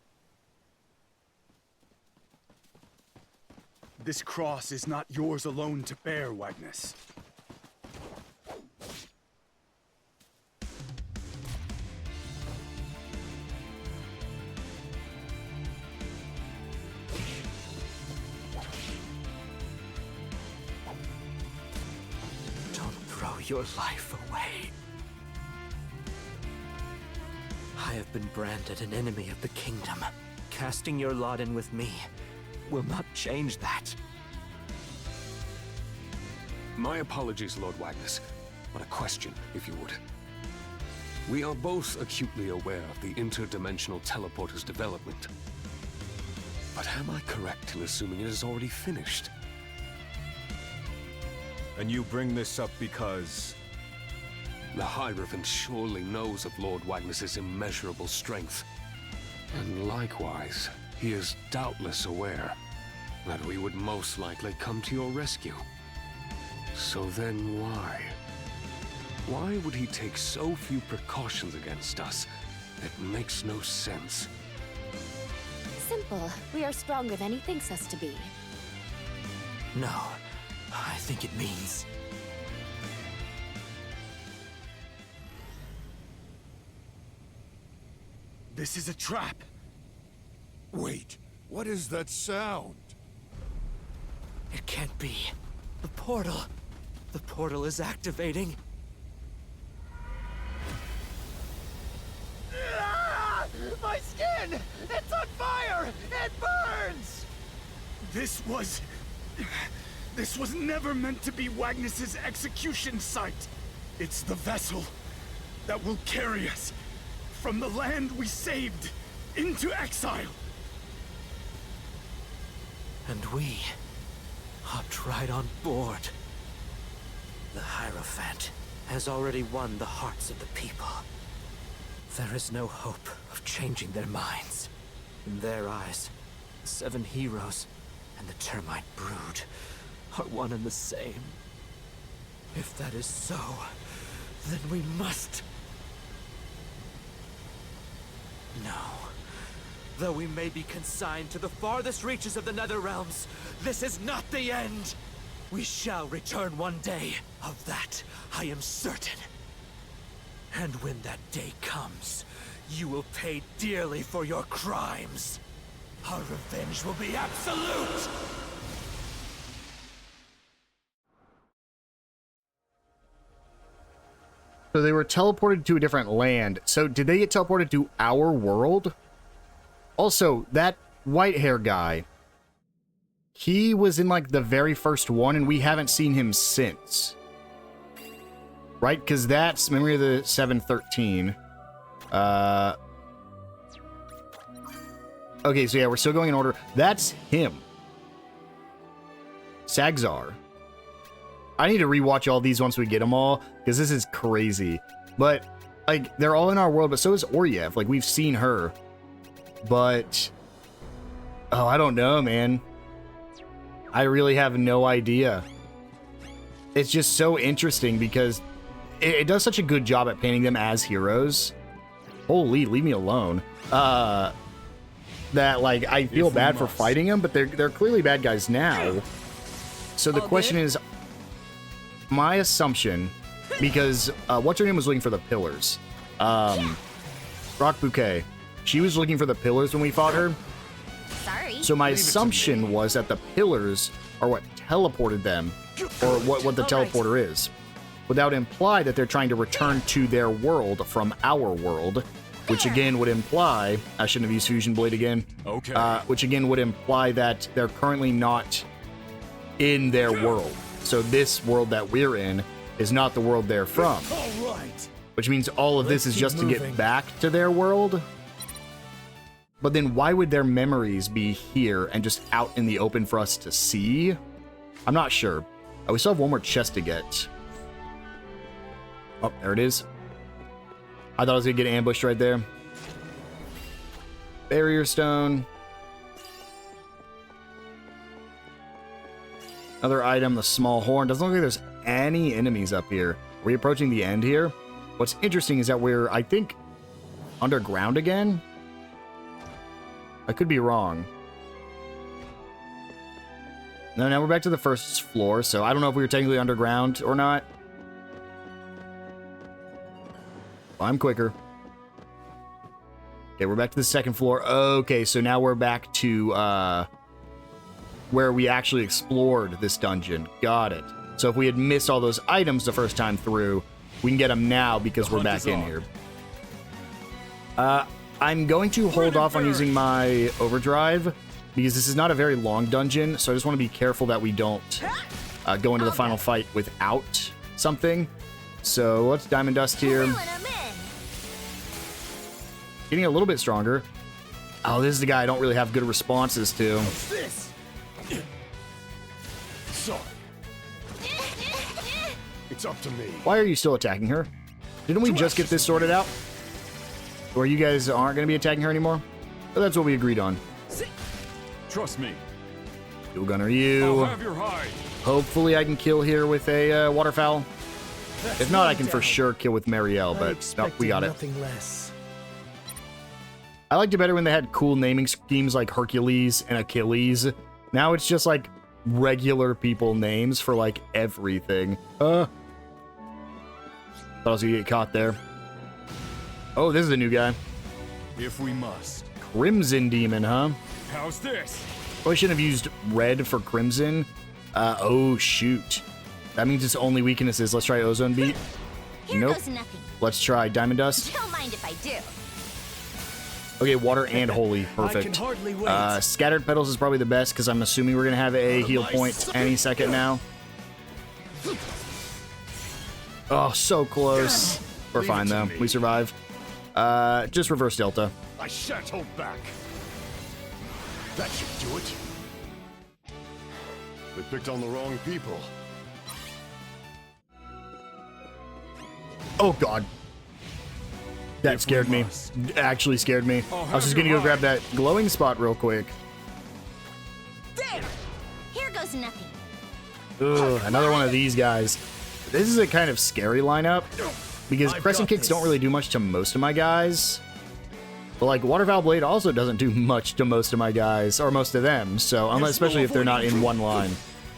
This cross is not yours alone to bear, Wagnus. your life away. I have been branded an enemy of the kingdom. Casting your lot in with me will not change that. My apologies, Lord Wagnus, but a question, if you would. We are both acutely aware of the interdimensional teleporter's development. But am I correct in assuming it is already finished? And you bring this up because... The Hierophant surely knows of Lord Wagnus's immeasurable strength. And likewise, he is doubtless aware that we would most likely come to your rescue. So then why? Why would he take so few precautions against us? It makes no sense. Simple. We are stronger than he thinks us to be. No, I think it means... This is a trap. Wait, what is that sound? It can't be. The portal. The portal is activating. Ah! My skin! It's on fire! It burns! This was never meant to be Wagnus's execution site. It's the vessel that will carry us from the land we saved into exile. And we hopped right on board. The Hierophant has already won the hearts of the people. There is no hope of changing their minds. In their eyes, the 7 heroes and the Termite Brood are one and the same. If that is so, then we must... No. Though we may be consigned to the farthest reaches of the Nether Realms, this is not the end! We shall return one day. Of that, I am certain. And when that day comes, you will pay dearly for your crimes. Our revenge will be absolute! So they were teleported to a different land. So did they get teleported to our world? Also, that white hair guy, he was in like the very first one and we haven't seen him since. Right? Because that's Memory of the 713. Okay, so yeah, we're still going in order. That's him. Sagzar. I need to rewatch all these once we get them all, because this is crazy. But, like, they're all in our world, but so is Oriev. Like, we've seen her. But, oh, I don't know, man. I really have no idea. It's just so interesting because it does such a good job at painting them as heroes. Holy, leave me alone. That, like, I feel bad for fighting them, but they're clearly bad guys now. So the question is, my assumption, because what's her name was looking for the pillars. Rock Bouquet. She was looking for the pillars when we fought her. Sorry. So my assumption was that the pillars are what teleported them, or what the teleporter is. Would that imply that they're trying to return to their world from our world, which again would imply, I shouldn't have used Fusion Blade again. Okay. Which again would imply that they're currently not in their world. So this world that we're in is not the world they're from. All right. Which means all of this is just to get back to their world. But then why would their memories be here and just out in the open for us to see? I'm not sure. We still have one more chest to get. Oh, there it is. I thought I was going to get ambushed right there. Barrier stone. Another item, the small horn. Doesn't look like there's any enemies up here. Are we approaching the end here? What's interesting is that we're, I think, underground again. I could be wrong. No, now we're back to the first floor, so I don't know if we were technically underground or not. Well, I'm quicker. Okay, we're back to the second floor. Okay, so now we're back to where we actually explored this dungeon. Got it. So if we had missed all those items the first time through, we can get them now because we're back in here. I'm going to hold off on using my overdrive because this is not a very long dungeon, so I just want to be careful that we don't go into the final fight without something. So let's Diamond Dust here. Getting a little bit stronger. Oh, this is the guy I don't really have good responses to. Sorry. It's up to me. Why are you still attacking her? Didn't we just get this sorted out? Or you guys aren't going to be attacking her anymore? But that's what we agreed on. Trust me. Dual Gunner you. I'll have your hide. Hopefully I can kill here with a waterfowl. If not, I can for sure kill with Marielle, but no, we got it. Nothing less. I liked it better when they had cool naming schemes like Hercules and Achilles. Now it's just like regular people names for like everything. Thought I was gonna get caught there. Oh, this is a new guy. If we must. Crimson Demon, huh? How's this? Probably shouldn't have used red for Crimson. Oh, shoot. That means its only weakness is, let's try Ozone Beat. Nope. Let's try Diamond Dust. Don't mind if I do. Okay, Water and Holy. Perfect. Scattered Petals is probably the best because I'm assuming we're going to have a heal point any second now. Oh, so close. We're fine, though. We survived. Just reverse Delta. I shan't hold back. That should do it. They picked on the wrong people. Oh, God. That scared me. Actually scared me. I was just going to go grab that glowing spot real quick. There! Here goes nothing. Ugh, another one of these guys. This is a kind of scary lineup because Crescent Kicks don't really do much to most of my guys. But like Waterfowl Blade also doesn't do much to most of my guys, or most of them, so unless, especially if they're not in one line.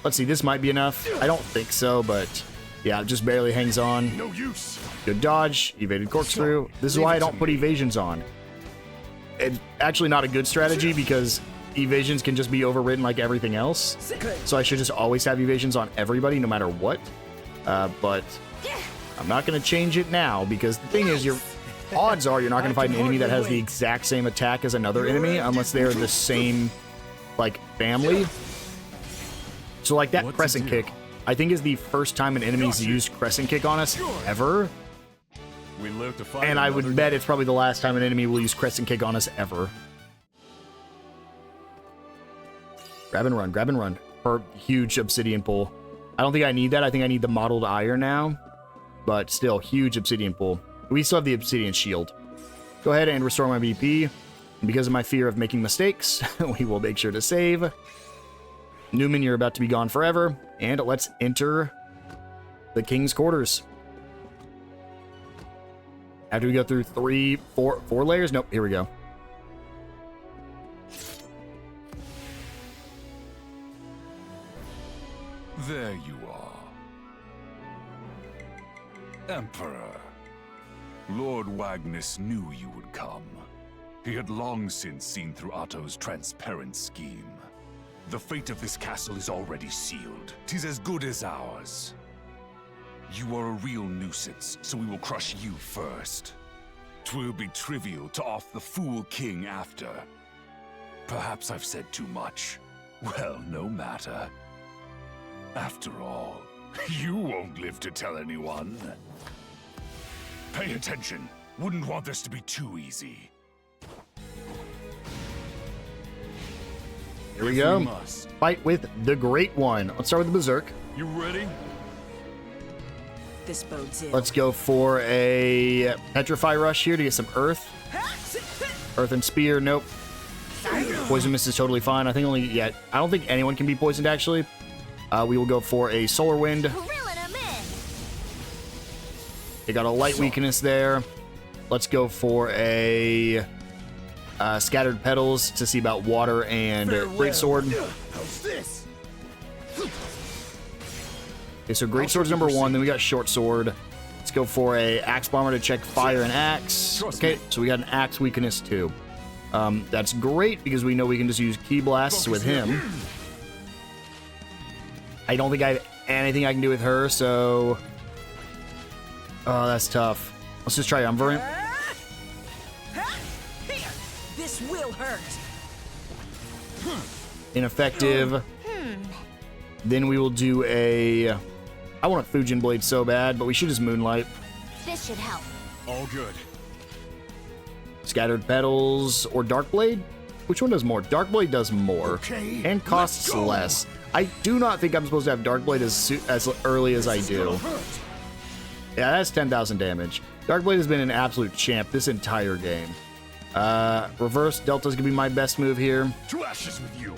Let's see, this might be enough. I don't think so, but yeah, it just barely hangs on. No use. Good dodge, evaded corkscrew. This is why I don't put evasions on. It's actually not a good strategy because evasions can just be overridden like everything else. So I should just always have evasions on everybody no matter what. But I'm not going to change it now because the thing is, your odds are you're not going to fight an enemy that has the exact same attack as another enemy unless they're the same, like, family. So, like, that Crescent Kick, I think is the first time an enemy's used Crescent Kick on us ever. We live to fight. And I would bet it's probably the last time an enemy will use Crescent Kick on us ever. Grab and run, grab and run. For huge obsidian pull. I don't think I need that. I think I need the mottled iron now. But still, huge obsidian pull. We still have the obsidian shield. Go ahead and restore my BP. And because of my fear of making mistakes, we will make sure to save. Newman, you're about to be gone forever. And let's enter the King's Quarters. After we go through four layers? Nope, here we go. There you are. Emperor. Lord Wagnus knew you would come. He had long since seen through Otto's transparent scheme. The fate of this castle is already sealed. 'Tis as good as ours. You are a real nuisance, so we will crush you first. 'Twill be trivial to off the fool king after. Perhaps I've said too much. Well, no matter. After all, you won't live to tell anyone. Pay attention. Wouldn't want this to be too easy. Here we go. Fight with the Great One. Let's start with the Berserk. You ready? This bodes ill. Let's go for a Petrify Rush here to get some Earth. Earth and Spear, nope. Poison Mist is totally fine. I think I don't think anyone can be poisoned, actually. We will go for a Solar Wind. They got a light weakness there. Let's go for a Scattered Petals to see about Water and Greatsword. Okay, so Greatsword's number one. Then we got Short Sword. Let's go for a Axe Bomber to check Fire and Axe. Okay, so we got an Axe weakness too. That's great because we know we can just use Key Blasts with him. I don't think I have anything I can do with her, so... Oh, that's tough. Let's just try Umbrant. Here! This will hurt. Ineffective. Then we will do a... I want a Fujin Blade so bad, but we should just Moonlight. This should help. All good. Scattered Petals or Dark Blade? Which one does more? Dark Blade does more Okay, and costs less. I do not think I'm supposed to have Dark Blade as early as I do. Yeah, that's 10,000 damage. Dark Blade has been an absolute champ this entire game. Reverse Delta's gonna be my best move here. To ashes with you.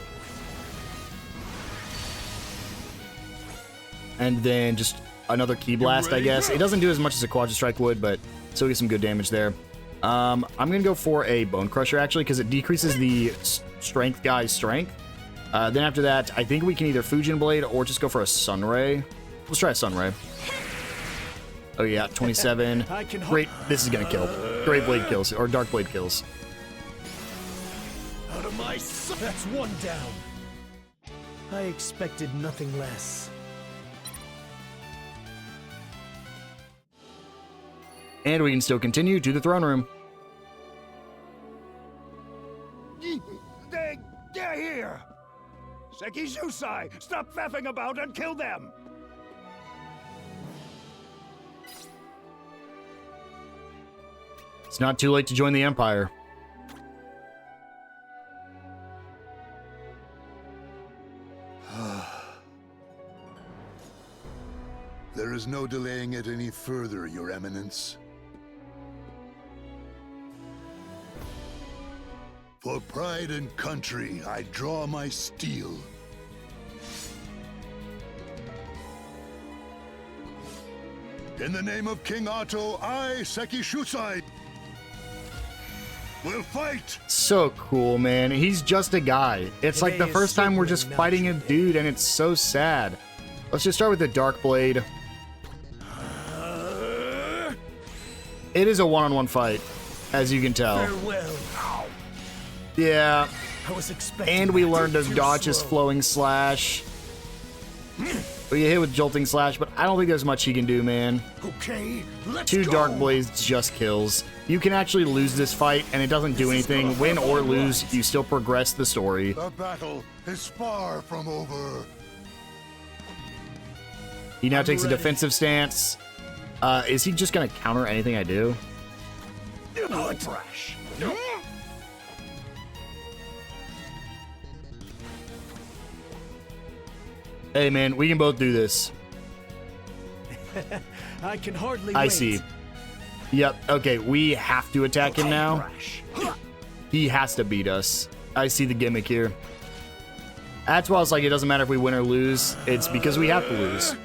And then just another Key Blast, I guess. It doesn't do as much as a Quadra Strike would, but still get some good damage there. I'm gonna go for a Bone Crusher actually, because it decreases the strength guy's strength. Then after that, I think we can either Fujin Blade or just go for a Sunray. Let's try a Sunray. Oh yeah, 27. Great, this is gonna kill. Great Blade kills, or Dark Blade kills. Out of my sight. That's one down. I expected nothing less. And we can still continue to the throne room. They're here! Seki Shusai, stop faffing about and kill them! It's not too late to join the Empire. There is no delaying it any further, Your Eminence. For pride and country, I draw my steel. In the name of King Otto, I, Seki Shusai, will fight! So cool, man. He's just a guy. It's like the first time we're just fighting a dude, and it's so sad. Let's just start with the Dark Blade. It is a one-on-one fight, as you can tell. Farewell. Yeah. I was expecting And we that. learned to Too dodge his slow. Flowing Slash. We get hit with Jolting Slash, but I don't think there's much he can do, man. Okay, let's 2 go. Dark Blades just kills. You can actually lose this fight, and it doesn't do anything. Win or lose, you still progress the story. The battle is far from over. He now takes a defensive stance. Is he just gonna counter anything I do? Not fresh. Hey man, we can both do this. I can hardly I wait. see. Yep, okay, we have to attack him now. He has to beat us. I see the gimmick here. That's why I was like, it doesn't matter if we win or lose. It's because we have to lose.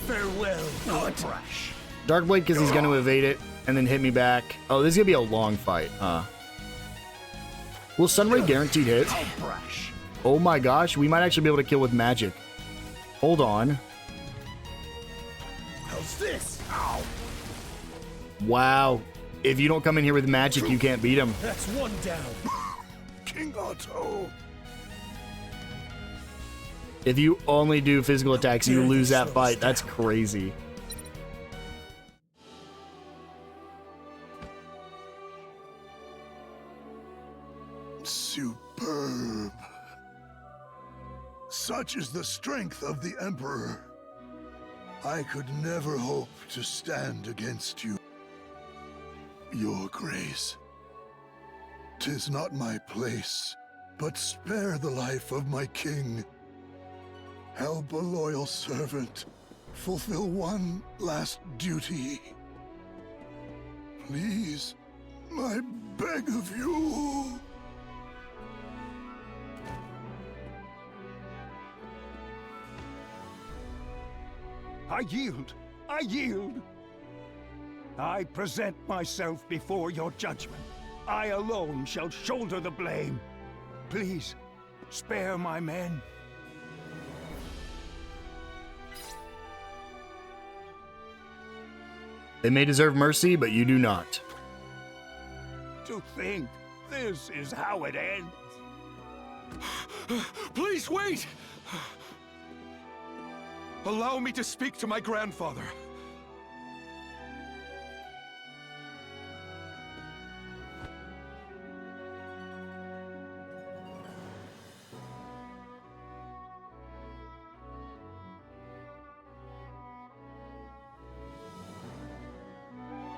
Farewell, not fresh. Dark Blade because he's going to evade it and then hit me back. Oh, this is going to be a long fight, huh? Will Sunray guaranteed hit? Oh my gosh, we might actually be able to kill with magic. Hold on. How's this? Wow. If you don't come in here with magic, you can't beat him. That's one down. King Otto. If you only do physical attacks, you lose that fight. That's crazy. Superb. Such is the strength of the Emperor. I could never hope to stand against you. Your Grace. 'Tis not my place, but spare the life of my king. Help a loyal servant fulfill one last duty. Please, I beg of you. I yield! I yield! I present myself before your judgment. I alone shall shoulder the blame. Please, spare my men. They may deserve mercy, but you do not. To think this is how it ends. Please wait! Allow me to speak to my grandfather.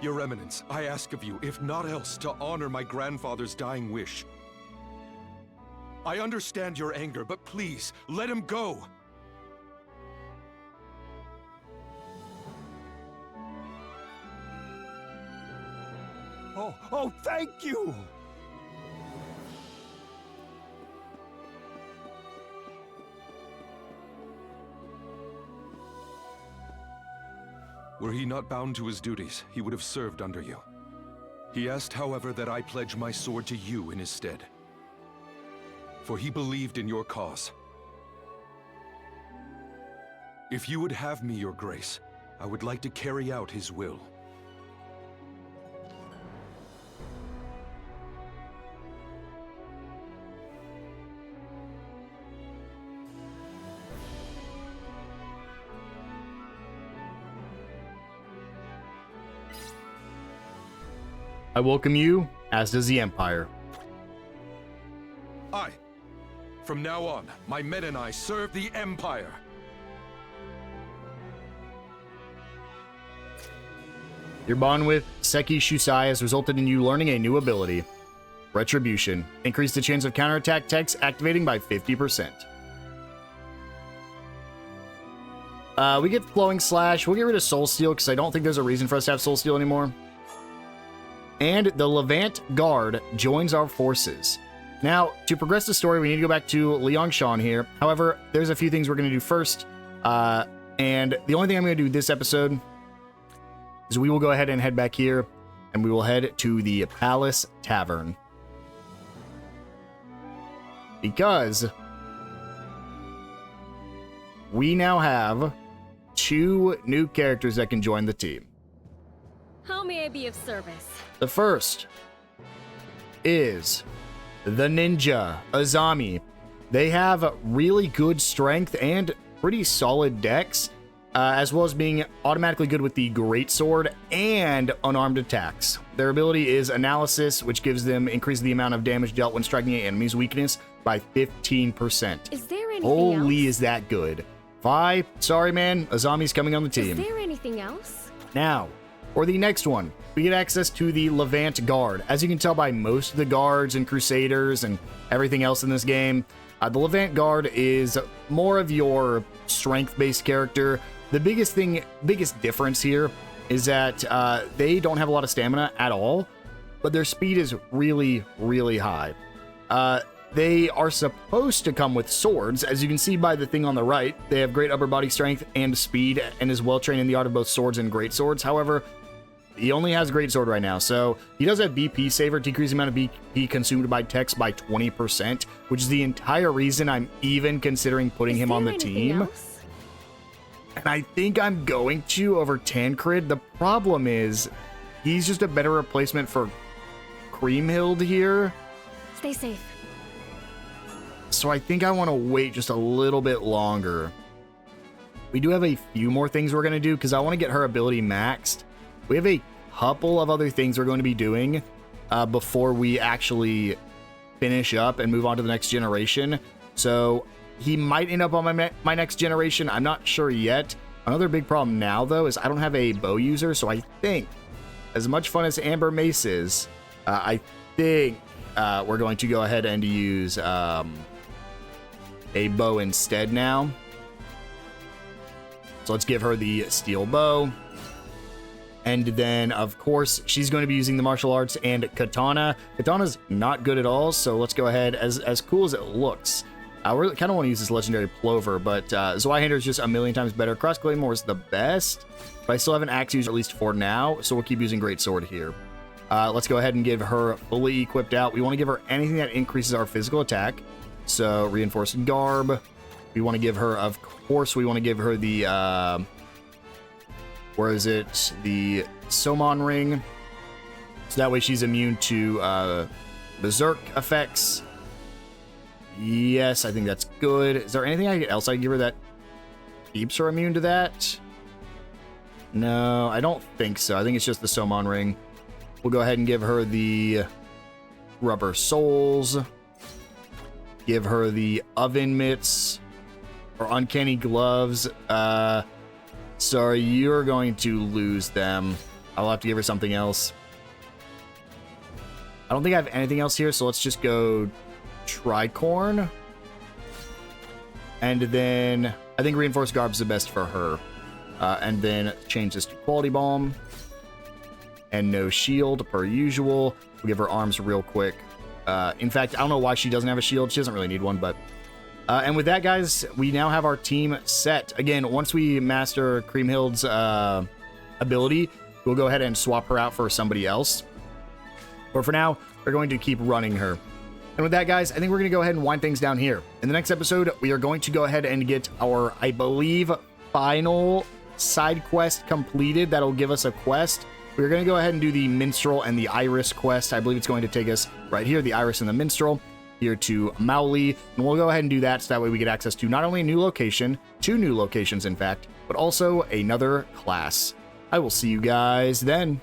Your Eminence, I ask of you, if not else, to honor my grandfather's dying wish. I understand your anger, but please, let him go! Oh, thank you! Were he not bound to his duties, he would have served under you. He asked, however, that I pledge my sword to you in his stead. For he believed in your cause. If you would have me, your grace, I would like to carry out his will. I welcome you, as does the Empire. Aye. From now on, my men and I serve the Empire. Your bond with Seki Shusai has resulted in you learning a new ability. Retribution. Increase the chance of counterattack techs activating by 50%. We get Flowing Slash. We'll get rid of Soul Steal because I don't think there's a reason for us to have Soul Steal anymore. And the Levant Guard joins our forces. Now, to progress the story, we need to go back to Liangshan here. However, there's a few things we're going to do first. And the only thing I'm going to do this episode is we will go ahead and head back here, and we will head to the Palace Tavern. Because we now have 2 new characters that can join the team. How may I be of service? The first is the Ninja Azami. They have really good strength and pretty solid dex, as well as being automatically good with the Greatsword and unarmed attacks. Their ability is Analysis, which gives them increase the amount of damage dealt when striking an enemy's weakness by 15%. Is there anything Holy, else? is that good. Vi, sorry man, Azami's coming on the team. Is there anything else? Now, for the next one, we get access to the Levant Guard. As you can tell by most of the guards and Crusaders and everything else in this game, the Levant Guard is more of your strength-based character. The biggest difference here is that they don't have a lot of stamina at all, but their speed is really, really high. They are supposed to come with swords. As you can see by the thing on the right, they have great upper body strength and speed and is well trained in the art of both swords and great swords. However, he only has great sword right now, so he does have BP Saver, decrease the amount of BP consumed by techs by 20%, which is the entire reason I'm even considering putting him on the team. And I think I'm going to over Tancred. The problem is, he's just a better replacement for Creamhild here. Stay safe. So I think I want to wait just a little bit longer. We do have a few more things we're going to do because I want to get her ability maxed. We have a couple of other things we're going to be doing before we actually finish up and move on to the next generation. So he might end up on my next generation. I'm not sure yet. Another big problem now, though, is I don't have a bow user. So I think, as much fun as Amber Mace is, I think we're going to go ahead and use a bow instead now. So let's give her the steel bow. And then, of course, she's going to be using the martial arts and katana. Katana's not good at all, so let's go ahead. As cool as it looks, I really kind of want to use this legendary plover, but Zweihander is just a million times better. Cross Claymore is the best, but I still have an axe user at least for now, so we'll keep using Greatsword here. Let's go ahead and give her fully equipped out. We want to give her anything that increases our physical attack. So Reinforced Garb. We want to give her, of course, we want to give her the... where is it? The Somon Ring. So that way she's immune to Berserk effects. Yes, I think that's good. Is there anything else I can give her that keeps her immune to that? No, I don't think so. I think it's just the Somon ring. We'll go ahead and give her the rubber soles. Give her the oven mitts or uncanny gloves. Sorry, you're going to lose them. I'll have to give her something else. I don't think I have anything else here, so let's just go tricorn. And then I think reinforced garb's the best for her. And then change this to quality bomb. And no shield per usual. We'll give her arms real quick. In fact, I don't know why she doesn't have a shield. She doesn't really need one, but... and with that, guys, we now have our team set. Again, once we master Kriemhild's ability, we'll go ahead and swap her out for somebody else. But for now, we're going to keep running her. And with that, guys, I think we're going to go ahead and wind things down here. In the next episode, we are going to go ahead and get our, I believe, final side quest completed. That'll give us a quest. We're going to go ahead and do the Minstrel and the Iris quest. I believe it's going to take us right here, the Iris and the Minstrel, here to Mauli. And we'll go ahead and do that so that way we get access to not only a new location, 2 new locations, in fact, but also another class. I will see you guys then.